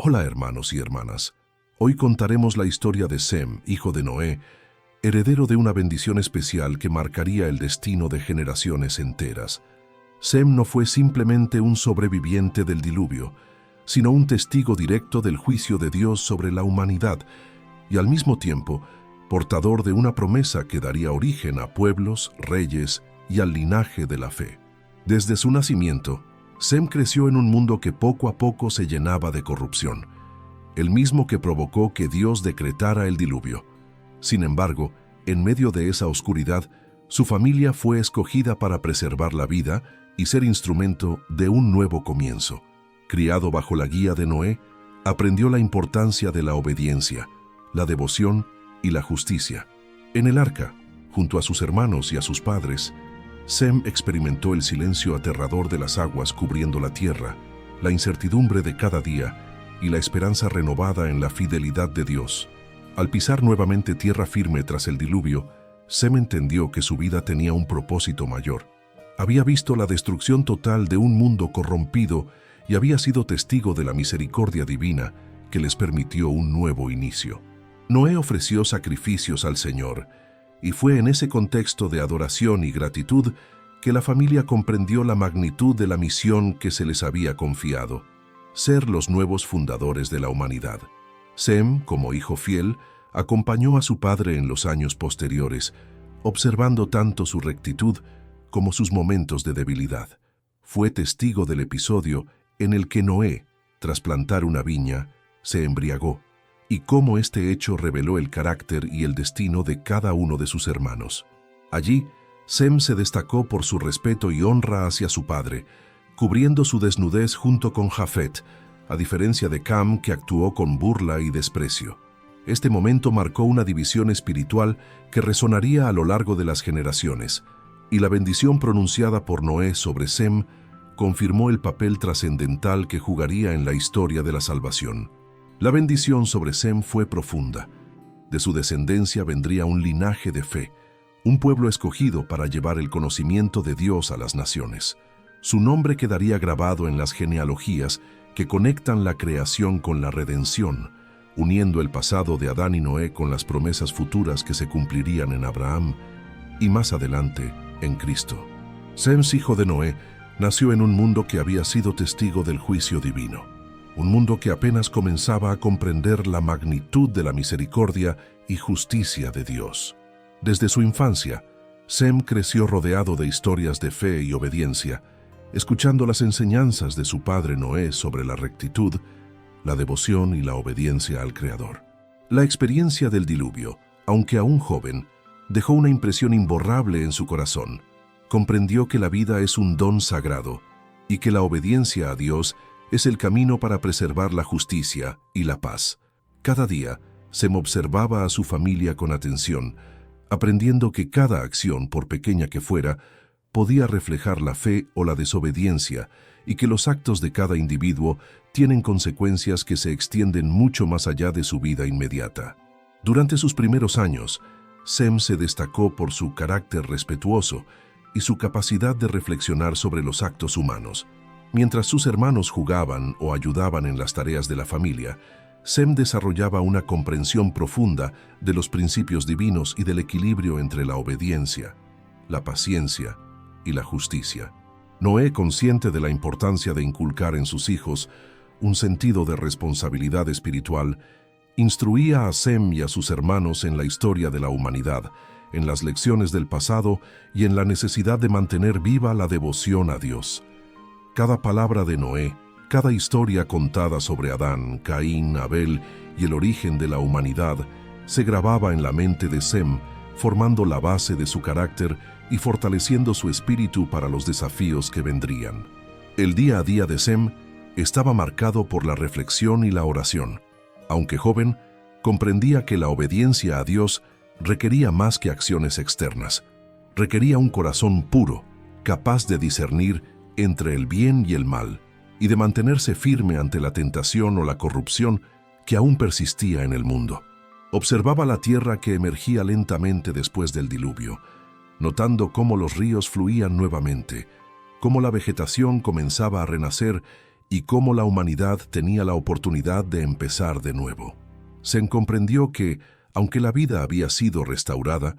Hola hermanos y hermanas, hoy contaremos la historia de Sem, hijo de Noé, heredero de una bendición especial que marcaría el destino de generaciones enteras. Sem no fue simplemente un sobreviviente del diluvio, sino un testigo directo del juicio de Dios sobre la humanidad y al mismo tiempo portador de una promesa que daría origen a pueblos, reyes y al linaje de la fe. Desde su nacimiento, Sem creció en un mundo que poco a poco se llenaba de corrupción, el mismo que provocó que Dios decretara el diluvio. Sin embargo, en medio de esa oscuridad, su familia fue escogida para preservar la vida y ser instrumento de un nuevo comienzo. Criado bajo la guía de Noé, aprendió la importancia de la obediencia, la devoción y la justicia. En el arca, junto a sus hermanos y a sus padres, Sem experimentó el silencio aterrador de las aguas cubriendo la tierra, la incertidumbre de cada día y la esperanza renovada en la fidelidad de Dios. Al pisar nuevamente tierra firme tras el diluvio, Sem entendió que su vida tenía un propósito mayor. Había visto la destrucción total de un mundo corrompido y había sido testigo de la misericordia divina que les permitió un nuevo inicio. Noé ofreció sacrificios al Señor, y fue en ese contexto de adoración y gratitud que la familia comprendió la magnitud de la misión que se les había confiado: ser los nuevos fundadores de la humanidad. Sem, como hijo fiel, acompañó a su padre en los años posteriores, observando tanto su rectitud como sus momentos de debilidad. Fue testigo del episodio en el que Noé, tras plantar una viña, se embriagó, y cómo este hecho reveló el carácter y el destino de cada uno de sus hermanos. Allí, Sem se destacó por su respeto y honra hacia su padre, cubriendo su desnudez junto con Jafet, a diferencia de Cam, que actuó con burla y desprecio. Este momento marcó una división espiritual que resonaría a lo largo de las generaciones, y la bendición pronunciada por Noé sobre Sem confirmó el papel trascendental que jugaría en la historia de la salvación. La bendición sobre Sem fue profunda. De su descendencia vendría un linaje de fe, un pueblo escogido para llevar el conocimiento de Dios a las naciones. Su nombre quedaría grabado en las genealogías que conectan la creación con la redención, uniendo el pasado de Adán y Noé con las promesas futuras que se cumplirían en Abraham y más adelante en Cristo. Sem, hijo de Noé, nació en un mundo que había sido testigo del juicio divino. Un mundo que apenas comenzaba a comprender la magnitud de la misericordia y justicia de Dios. Desde su infancia, Sem creció rodeado de historias de fe y obediencia, escuchando las enseñanzas de su padre Noé sobre la rectitud, la devoción y la obediencia al Creador. La experiencia del diluvio, aunque aún joven, dejó una impresión imborrable en su corazón. Comprendió que la vida es un don sagrado y que la obediencia a Dios es el camino para preservar la justicia y la paz. Cada día, Sem observaba a su familia con atención, aprendiendo que cada acción, por pequeña que fuera, podía reflejar la fe o la desobediencia, y que los actos de cada individuo tienen consecuencias que se extienden mucho más allá de su vida inmediata. Durante sus primeros años, Sem se destacó por su carácter respetuoso y su capacidad de reflexionar sobre los actos humanos. Mientras sus hermanos jugaban o ayudaban en las tareas de la familia, Sem desarrollaba una comprensión profunda de los principios divinos y del equilibrio entre la obediencia, la paciencia y la justicia. Noé, consciente de la importancia de inculcar en sus hijos un sentido de responsabilidad espiritual, instruía a Sem y a sus hermanos en la historia de la humanidad, en las lecciones del pasado y en la necesidad de mantener viva la devoción a Dios. Cada palabra de Noé, cada historia contada sobre Adán, Caín, Abel y el origen de la humanidad se grababa en la mente de Sem, formando la base de su carácter y fortaleciendo su espíritu para los desafíos que vendrían. El día a día de Sem estaba marcado por la reflexión y la oración. Aunque joven, comprendía que la obediencia a Dios requería más que acciones externas. Requería un corazón puro, capaz de discernir entre el bien y el mal, y de mantenerse firme ante la tentación o la corrupción que aún persistía en el mundo. Observaba la tierra que emergía lentamente después del diluvio, notando cómo los ríos fluían nuevamente, cómo la vegetación comenzaba a renacer y cómo la humanidad tenía la oportunidad de empezar de nuevo. Sem comprendió que, aunque la vida había sido restaurada,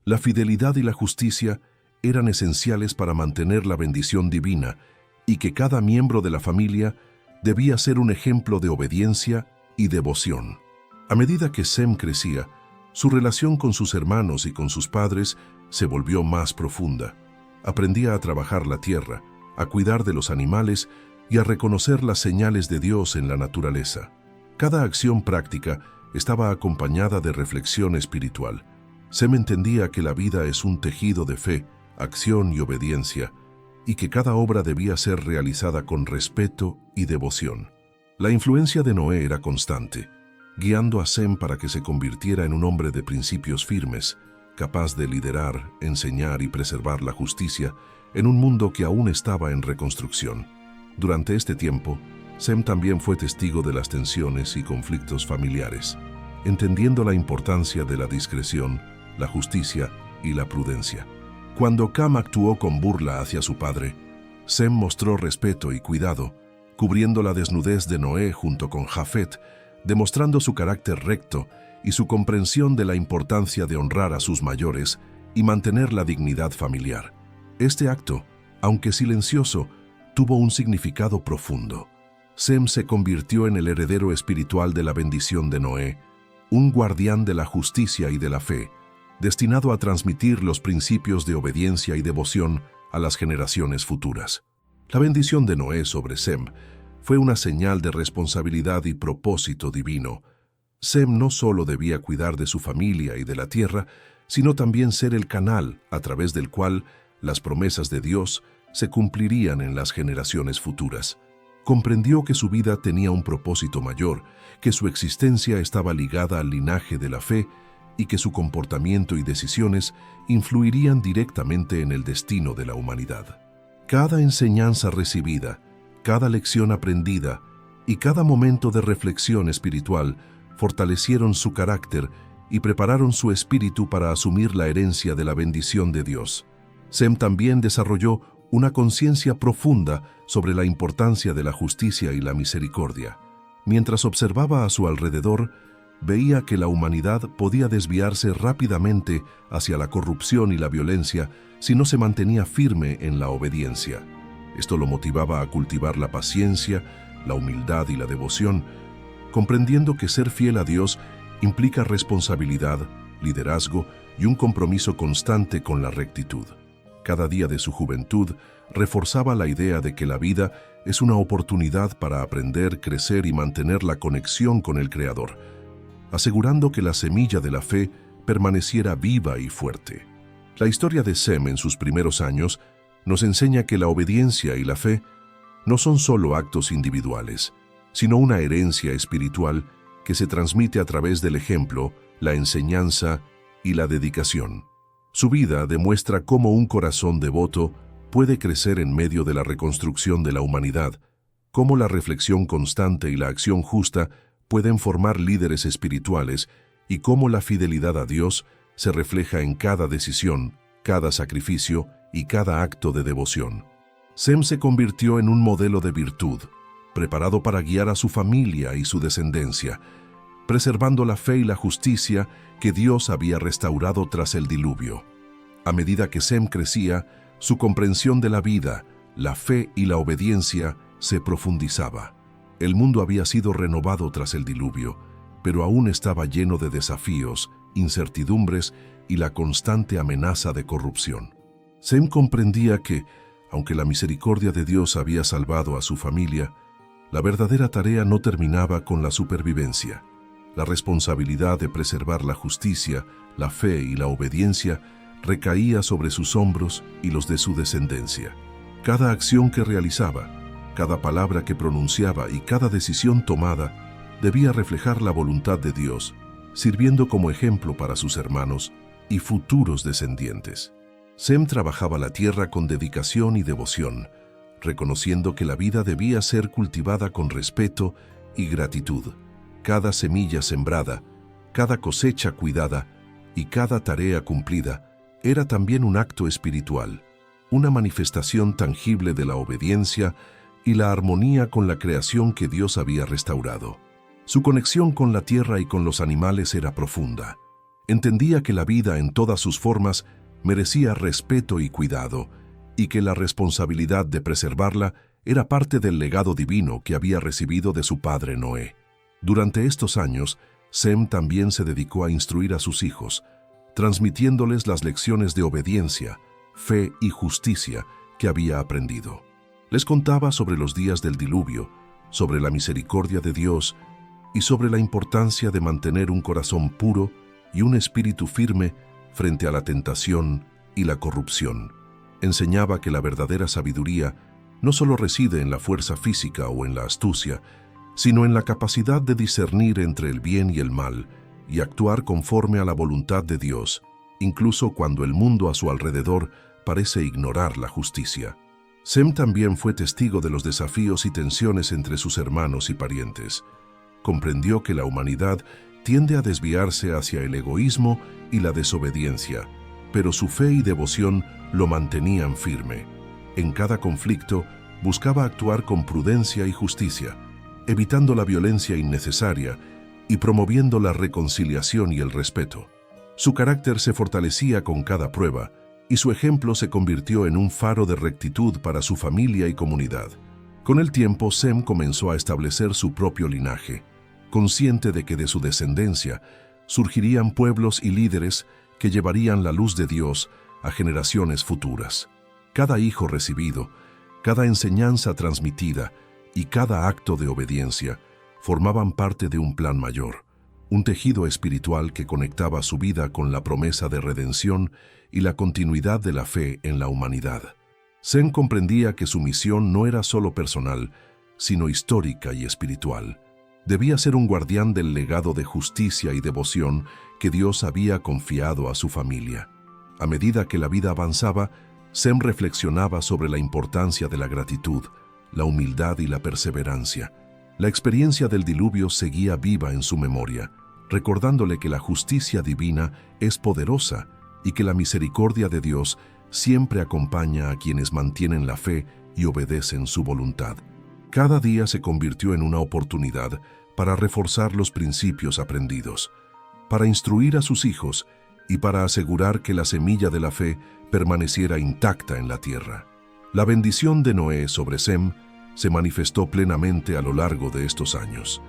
la fidelidad y la justicia eran esenciales para mantener la bendición divina y que cada miembro de la familia debía ser un ejemplo de obediencia y devoción. A medida que Sem crecía, su relación con sus hermanos y con sus padres se volvió más profunda. Aprendía a trabajar la tierra, a cuidar de los animales y a reconocer las señales de Dios en la naturaleza. Cada acción práctica estaba acompañada de reflexión espiritual. Sem entendía que la vida es un tejido de fe, acción y obediencia, y que cada obra debía ser realizada con respeto y devoción. La influencia de Noé era constante, guiando a Sem para que se convirtiera en un hombre de principios firmes, capaz de liderar, enseñar y preservar la justicia en un mundo que aún estaba en reconstrucción. Durante este tiempo, Sem también fue testigo de las tensiones y conflictos familiares, entendiendo la importancia de la discreción, la justicia y la prudencia. Cuando Cam actuó con burla hacia su padre, Sem mostró respeto y cuidado, cubriendo la desnudez de Noé junto con Jafet, demostrando su carácter recto y su comprensión de la importancia de honrar a sus mayores y mantener la dignidad familiar. Este acto, aunque silencioso, tuvo un significado profundo. Sem se convirtió en el heredero espiritual de la bendición de Noé, un guardián de la justicia y de la fe, destinado a transmitir los principios de obediencia y devoción a las generaciones futuras. La bendición de Noé sobre Sem fue una señal de responsabilidad y propósito divino. Sem no solo debía cuidar de su familia y de la tierra, sino también ser el canal a través del cual las promesas de Dios se cumplirían en las generaciones futuras. Comprendió que su vida tenía un propósito mayor, que su existencia estaba ligada al linaje de la fe y que su comportamiento y decisiones influirían directamente en el destino de la humanidad. Cada enseñanza recibida, cada lección aprendida y cada momento de reflexión espiritual fortalecieron su carácter y prepararon su espíritu para asumir la herencia de la bendición de Dios. Sem también desarrolló una conciencia profunda sobre la importancia de la justicia y la misericordia. Mientras observaba a su alrededor, veía que la humanidad podía desviarse rápidamente hacia la corrupción y la violencia si no se mantenía firme en la obediencia. Esto lo motivaba a cultivar la paciencia, la humildad y la devoción, comprendiendo que ser fiel a Dios implica responsabilidad, liderazgo y un compromiso constante con la rectitud. Cada día de su juventud reforzaba la idea de que la vida es una oportunidad para aprender, crecer y mantener la conexión con el Creador, asegurando que la semilla de la fe permaneciera viva y fuerte. La historia de Sem en sus primeros años nos enseña que la obediencia y la fe no son solo actos individuales, sino una herencia espiritual que se transmite a través del ejemplo, la enseñanza y la dedicación. Su vida demuestra cómo un corazón devoto puede crecer en medio de la reconstrucción de la humanidad, cómo la reflexión constante y la acción justa pueden formar líderes espirituales y cómo la fidelidad a Dios se refleja en cada decisión, cada sacrificio y cada acto de devoción. Sem se convirtió en un modelo de virtud, preparado para guiar a su familia y su descendencia, preservando la fe y la justicia que Dios había restaurado tras el diluvio. A medida que Sem crecía, su comprensión de la vida, la fe y la obediencia se profundizaba. El mundo había sido renovado tras el diluvio, pero aún estaba lleno de desafíos, incertidumbres y la constante amenaza de corrupción. Sem comprendía que, aunque la misericordia de Dios había salvado a su familia, la verdadera tarea no terminaba con la supervivencia. La responsabilidad de preservar la justicia, la fe y la obediencia recaía sobre sus hombros y los de su descendencia. Cada acción que realizaba, cada palabra que pronunciaba y cada decisión tomada debía reflejar la voluntad de Dios, sirviendo como ejemplo para sus hermanos y futuros descendientes. Sem trabajaba la tierra con dedicación y devoción, reconociendo que la vida debía ser cultivada con respeto y gratitud. Cada semilla sembrada, cada cosecha cuidada y cada tarea cumplida era también un acto espiritual, una manifestación tangible de la obediencia y la armonía con la creación que Dios había restaurado. Su conexión con la tierra y con los animales era profunda. Entendía que la vida en todas sus formas merecía respeto y cuidado, y que la responsabilidad de preservarla era parte del legado divino que había recibido de su padre Noé. Durante estos años, Sem también se dedicó a instruir a sus hijos, transmitiéndoles las lecciones de obediencia, fe y justicia que había aprendido. Les contaba sobre los días del diluvio, sobre la misericordia de Dios y sobre la importancia de mantener un corazón puro y un espíritu firme frente a la tentación y la corrupción. Enseñaba que la verdadera sabiduría no solo reside en la fuerza física o en la astucia, sino en la capacidad de discernir entre el bien y el mal y actuar conforme a la voluntad de Dios, incluso cuando el mundo a su alrededor parece ignorar la justicia. Sem también fue testigo de los desafíos y tensiones entre sus hermanos y parientes. Comprendió que la humanidad tiende a desviarse hacia el egoísmo y la desobediencia, pero su fe y devoción lo mantenían firme. En cada conflicto buscaba actuar con prudencia y justicia, evitando la violencia innecesaria y promoviendo la reconciliación y el respeto. Su carácter se fortalecía con cada prueba, y su ejemplo se convirtió en un faro de rectitud para su familia y comunidad. Con el tiempo, Sem comenzó a establecer su propio linaje, consciente de que de su descendencia surgirían pueblos y líderes que llevarían la luz de Dios a generaciones futuras. Cada hijo recibido, cada enseñanza transmitida y cada acto de obediencia formaban parte de un plan mayor, un tejido espiritual que conectaba su vida con la promesa de redención y la continuidad de la fe en la humanidad. Sem comprendía que su misión no era solo personal, sino histórica y espiritual. Debía ser un guardián del legado de justicia y devoción que Dios había confiado a su familia. A medida que la vida avanzaba, Sem reflexionaba sobre la importancia de la gratitud, la humildad y la perseverancia. La experiencia del diluvio seguía viva en su memoria, recordándole que la justicia divina es poderosa y que la misericordia de Dios siempre acompaña a quienes mantienen la fe y obedecen su voluntad. Cada día se convirtió en una oportunidad para reforzar los principios aprendidos, para instruir a sus hijos y para asegurar que la semilla de la fe permaneciera intacta en la tierra. La bendición de Noé sobre Sem se manifestó plenamente a lo largo de estos años.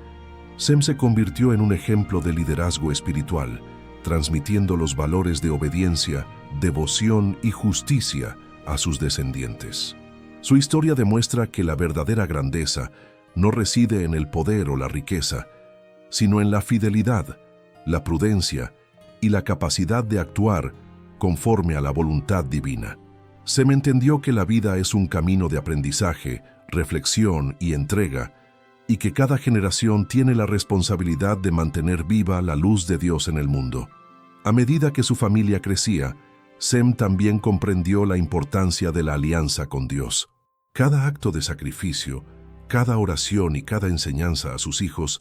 Sem se convirtió en un ejemplo de liderazgo espiritual, transmitiendo los valores de obediencia, devoción y justicia a sus descendientes. Su historia demuestra que la verdadera grandeza no reside en el poder o la riqueza, sino en la fidelidad, la prudencia y la capacidad de actuar conforme a la voluntad divina. Sem entendió que la vida es un camino de aprendizaje, reflexión y entrega, y que cada generación tiene la responsabilidad de mantener viva la luz de Dios en el mundo. A medida que su familia crecía, Sem también comprendió la importancia de la alianza con Dios. Cada acto de sacrificio, cada oración y cada enseñanza a sus hijos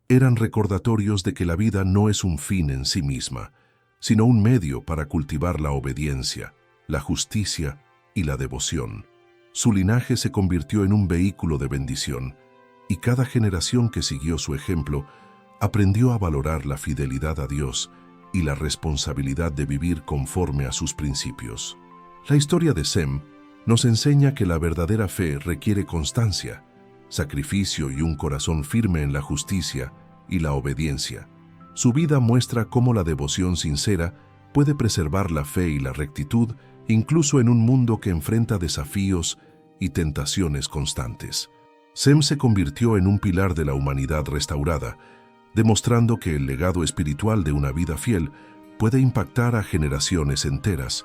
eran recordatorios de que la vida no es un fin en sí misma, sino un medio para cultivar la obediencia, la justicia y la devoción. Su linaje se convirtió en un vehículo de bendición, y cada generación que siguió su ejemplo aprendió a valorar la fidelidad a Dios y la responsabilidad de vivir conforme a sus principios. La historia de Sem nos enseña que la verdadera fe requiere constancia, sacrificio y un corazón firme en la justicia y la obediencia. Su vida muestra cómo la devoción sincera puede preservar la fe y la rectitud incluso en un mundo que enfrenta desafíos y tentaciones constantes. Sem se convirtió en un pilar de la humanidad restaurada, demostrando que el legado espiritual de una vida fiel puede impactar a generaciones enteras,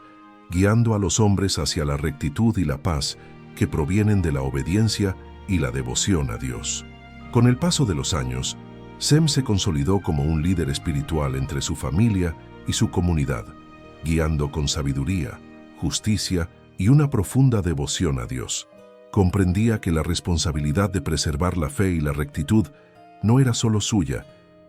guiando a los hombres hacia la rectitud y la paz que provienen de la obediencia y la devoción a Dios. Con el paso de los años, Sem se consolidó como un líder espiritual entre su familia y su comunidad, guiando con sabiduría, justicia y una profunda devoción a Dios. Comprendía que la responsabilidad de preservar la fe y la rectitud no era solo suya,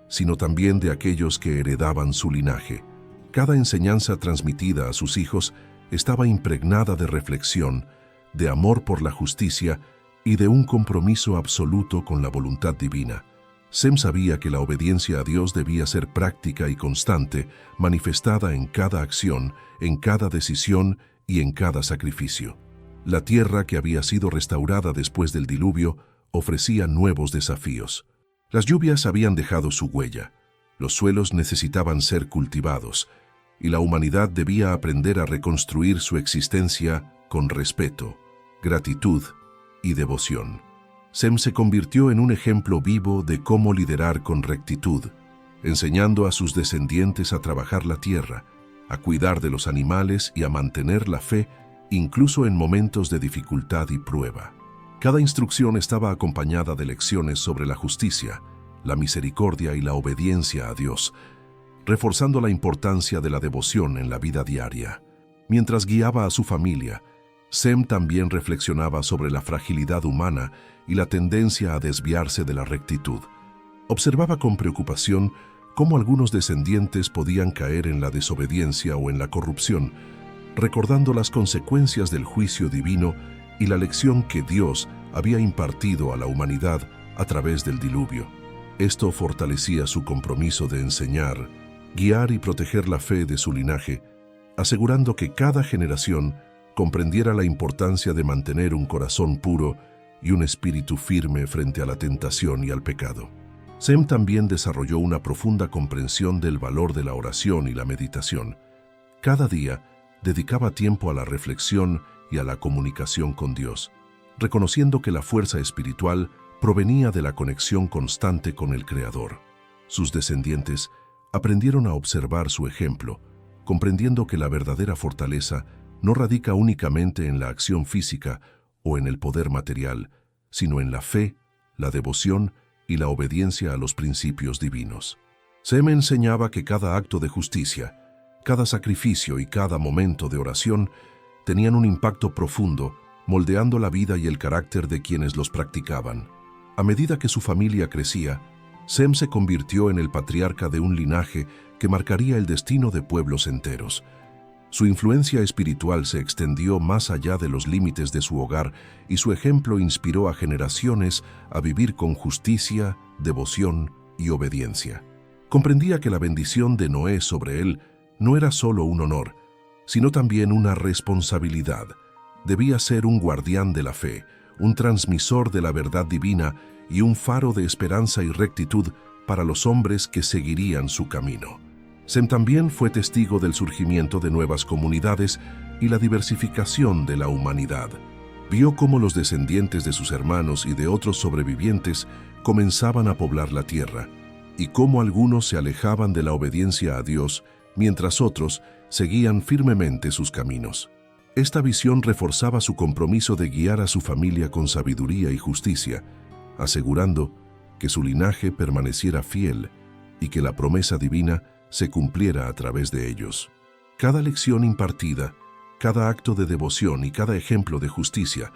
sino también de aquellos que heredaban su linaje. Cada enseñanza transmitida a sus hijos estaba impregnada de reflexión, de amor por la justicia y de un compromiso absoluto con la voluntad divina. Sem sabía que la obediencia a Dios debía ser práctica y constante, manifestada en cada acción, en cada decisión y en cada sacrificio. La tierra que había sido restaurada después del diluvio ofrecía nuevos desafíos. Las lluvias habían dejado su huella, los suelos necesitaban ser cultivados, y la humanidad debía aprender a reconstruir su existencia con respeto, gratitud y devoción. Sem se convirtió en un ejemplo vivo de cómo liderar con rectitud, enseñando a sus descendientes a trabajar la tierra, a cuidar de los animales y a mantener la fe, incluso en momentos de dificultad y prueba. Cada instrucción estaba acompañada de lecciones sobre la justicia, la misericordia y la obediencia a Dios, reforzando la importancia de la devoción en la vida diaria. Mientras guiaba a su familia, Sem también reflexionaba sobre la fragilidad humana y la tendencia a desviarse de la rectitud. Observaba con preocupación cómo algunos descendientes podían caer en la desobediencia o en la corrupción, recordando las consecuencias del juicio divino y la lección que Dios había impartido a la humanidad a través del diluvio. Esto fortalecía su compromiso de enseñar, guiar y proteger la fe de su linaje, asegurando que cada generación comprendiera la importancia de mantener un corazón puro y un espíritu firme frente a la tentación y al pecado. Sem también desarrolló una profunda comprensión del valor de la oración y la meditación. Cada día dedicaba tiempo a la reflexión y a la comunicación con Dios, reconociendo que la fuerza espiritual provenía de la conexión constante con el Creador. Sus descendientes aprendieron a observar su ejemplo, comprendiendo que la verdadera fortaleza no radica únicamente en la acción física o en el poder material, sino en la fe, la devoción y la obediencia a los principios divinos. Sem enseñaba que cada acto de justicia, cada sacrificio y cada momento de oración tenían un impacto profundo, moldeando la vida y el carácter de quienes los practicaban. A medida que su familia crecía, Sem se convirtió en el patriarca de un linaje que marcaría el destino de pueblos enteros. Su influencia espiritual se extendió más allá de los límites de su hogar y su ejemplo inspiró a generaciones a vivir con justicia, devoción y obediencia. Comprendía que la bendición de Noé sobre él no era solo un honor, sino también una responsabilidad. Debía ser un guardián de la fe, un transmisor de la verdad divina y un faro de esperanza y rectitud para los hombres que seguirían su camino. Sem también fue testigo del surgimiento de nuevas comunidades y la diversificación de la humanidad. Vio cómo los descendientes de sus hermanos y de otros sobrevivientes comenzaban a poblar la tierra, y cómo algunos se alejaban de la obediencia a Dios, mientras otros seguían firmemente sus caminos. Esta visión reforzaba su compromiso de guiar a su familia con sabiduría y justicia, asegurando que su linaje permaneciera fiel y que la promesa divina se cumpliera a través de ellos. Cada lección impartida, cada acto de devoción y cada ejemplo de justicia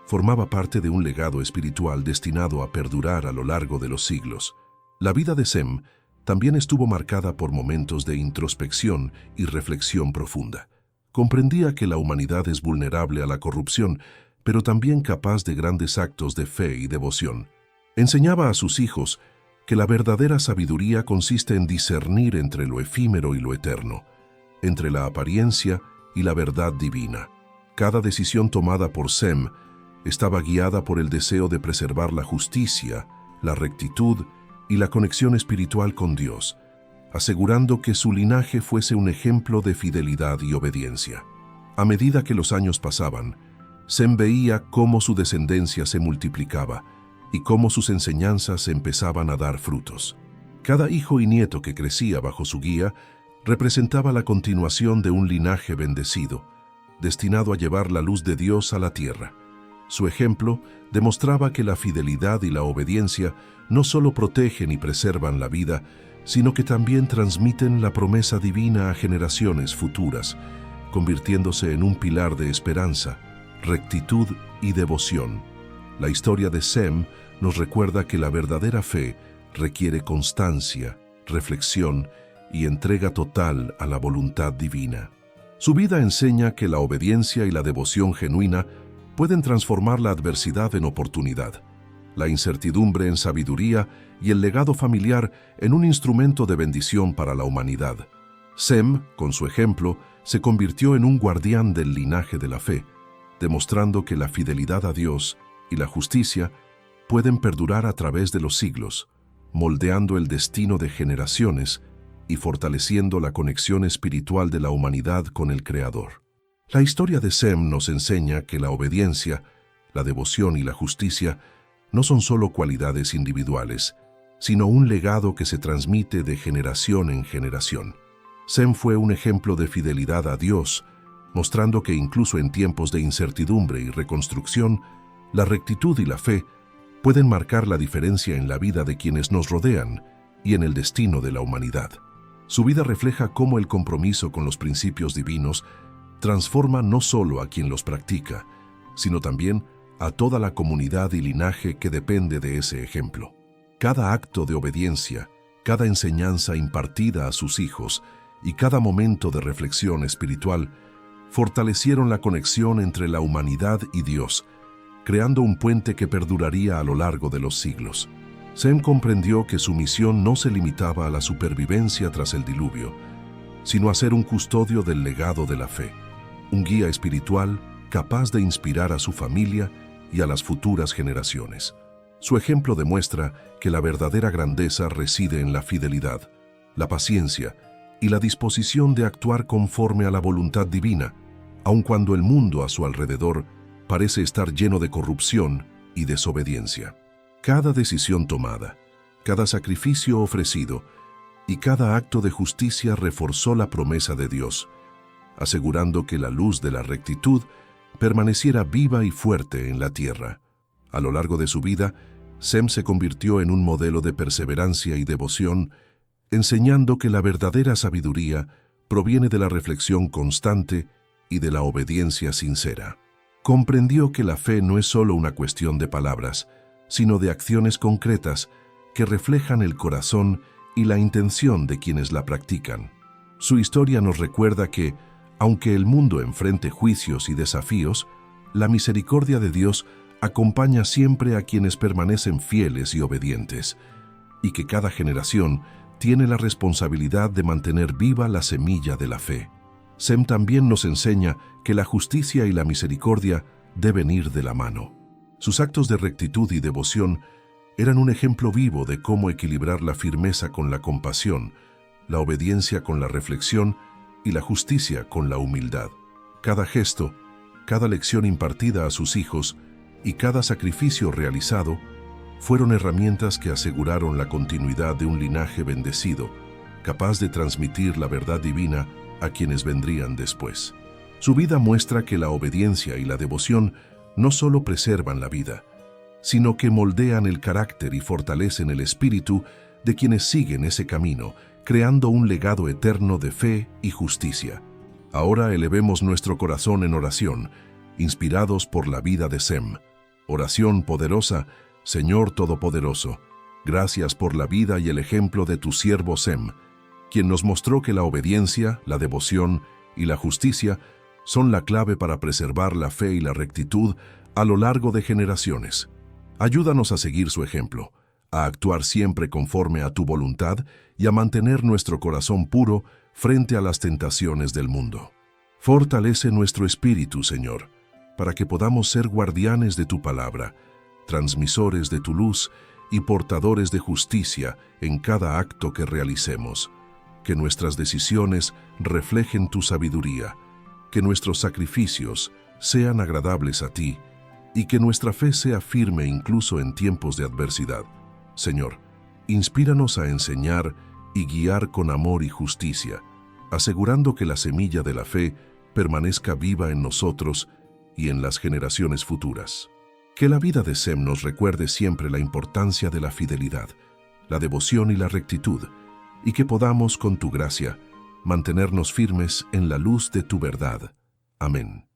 formaba parte de un legado espiritual destinado a perdurar a lo largo de los siglos. La vida de Sem también estuvo marcada por momentos de introspección y reflexión profunda. Comprendía que la humanidad es vulnerable a la corrupción, pero también capaz de grandes actos de fe y devoción. Enseñaba a sus hijos que la verdadera sabiduría consiste en discernir entre lo efímero y lo eterno, entre la apariencia y la verdad divina. Cada decisión tomada por Sem estaba guiada por el deseo de preservar la justicia, la rectitud y la conexión espiritual con Dios, asegurando que su linaje fuese un ejemplo de fidelidad y obediencia. A medida que los años pasaban, Sem veía cómo su descendencia se multiplicaba y cómo sus enseñanzas empezaban a dar frutos. Cada hijo y nieto que crecía bajo su guía representaba la continuación de un linaje bendecido, destinado a llevar la luz de Dios a la tierra. Su ejemplo demostraba que la fidelidad y la obediencia no solo protegen y preservan la vida, sino que también transmiten la promesa divina a generaciones futuras, convirtiéndose en un pilar de esperanza, rectitud y devoción. La historia de Sem nos recuerda que la verdadera fe requiere constancia, reflexión y entrega total a la voluntad divina. Su vida enseña que la obediencia y la devoción genuina pueden transformar la adversidad en oportunidad, la incertidumbre en sabiduría y el legado familiar en un instrumento de bendición para la humanidad. Sem, con su ejemplo, se convirtió en un guardián del linaje de la fe, demostrando que la fidelidad a Dios y la justicia pueden perdurar a través de los siglos, moldeando el destino de generaciones y fortaleciendo la conexión espiritual de la humanidad con el Creador. La historia de Sem nos enseña que la obediencia, la devoción y la justicia no son solo cualidades individuales, sino un legado que se transmite de generación en generación. Sem fue un ejemplo de fidelidad a Dios, mostrando que incluso en tiempos de incertidumbre y reconstrucción, la rectitud y la fe pueden marcar la diferencia en la vida de quienes nos rodean y en el destino de la humanidad. Su vida refleja cómo el compromiso con los principios divinos transforma no solo a quien los practica, sino también a toda la comunidad y linaje que depende de ese ejemplo. Cada acto de obediencia, cada enseñanza impartida a sus hijos y cada momento de reflexión espiritual fortalecieron la conexión entre la humanidad y Dios, creando un puente que perduraría a lo largo de los siglos. Sem comprendió que su misión no se limitaba a la supervivencia tras el diluvio, sino a ser un custodio del legado de la fe, un guía espiritual capaz de inspirar a su familia y a las futuras generaciones. Su ejemplo demuestra que la verdadera grandeza reside en la fidelidad, la paciencia y la disposición de actuar conforme a la voluntad divina, aun cuando el mundo a su alrededor parece estar lleno de corrupción y desobediencia. Cada decisión tomada, cada sacrificio ofrecido y cada acto de justicia reforzó la promesa de Dios, asegurando que la luz de la rectitud permaneciera viva y fuerte en la tierra. A lo largo de su vida, Sem se convirtió en un modelo de perseverancia y devoción, enseñando que la verdadera sabiduría proviene de la reflexión constante y de la obediencia sincera. Comprendió que la fe no es solo una cuestión de palabras, sino de acciones concretas que reflejan el corazón y la intención de quienes la practican. Su historia nos recuerda que, aunque el mundo enfrente juicios y desafíos, la misericordia de Dios acompaña siempre a quienes permanecen fieles y obedientes, y que cada generación tiene la responsabilidad de mantener viva la semilla de la fe. Sem también nos enseña que la justicia y la misericordia deben ir de la mano. Sus actos de rectitud y devoción eran un ejemplo vivo de cómo equilibrar la firmeza con la compasión, la obediencia con la reflexión y la justicia con la humildad. Cada gesto, cada lección impartida a sus hijos y cada sacrificio realizado fueron herramientas que aseguraron la continuidad de un linaje bendecido, capaz de transmitir la verdad divina a quienes vendrían después. Su vida muestra que la obediencia y la devoción no solo preservan la vida, sino que moldean el carácter y fortalecen el espíritu de quienes siguen ese camino, creando un legado eterno de fe y justicia. Ahora elevemos nuestro corazón en oración, inspirados por la vida de Sem. Oración poderosa. Señor Todopoderoso, gracias por la vida y el ejemplo de tu siervo Sem, quien nos mostró que la obediencia, la devoción y la justicia son la clave para preservar la fe y la rectitud a lo largo de generaciones. Ayúdanos a seguir su ejemplo, a actuar siempre conforme a tu voluntad y a mantener nuestro corazón puro frente a las tentaciones del mundo. Fortalece nuestro espíritu, Señor, para que podamos ser guardianes de tu palabra, transmisores de tu luz y portadores de justicia en cada acto que realicemos. Que nuestras decisiones reflejen tu sabiduría, que nuestros sacrificios sean agradables a ti y que nuestra fe sea firme incluso en tiempos de adversidad. Señor, inspíranos a enseñar y guiar con amor y justicia, asegurando que la semilla de la fe permanezca viva en nosotros y en las generaciones futuras. Que la vida de Sem nos recuerde siempre la importancia de la fidelidad, la devoción y la rectitud, y que podamos, con tu gracia, mantenernos firmes en la luz de tu verdad. Amén.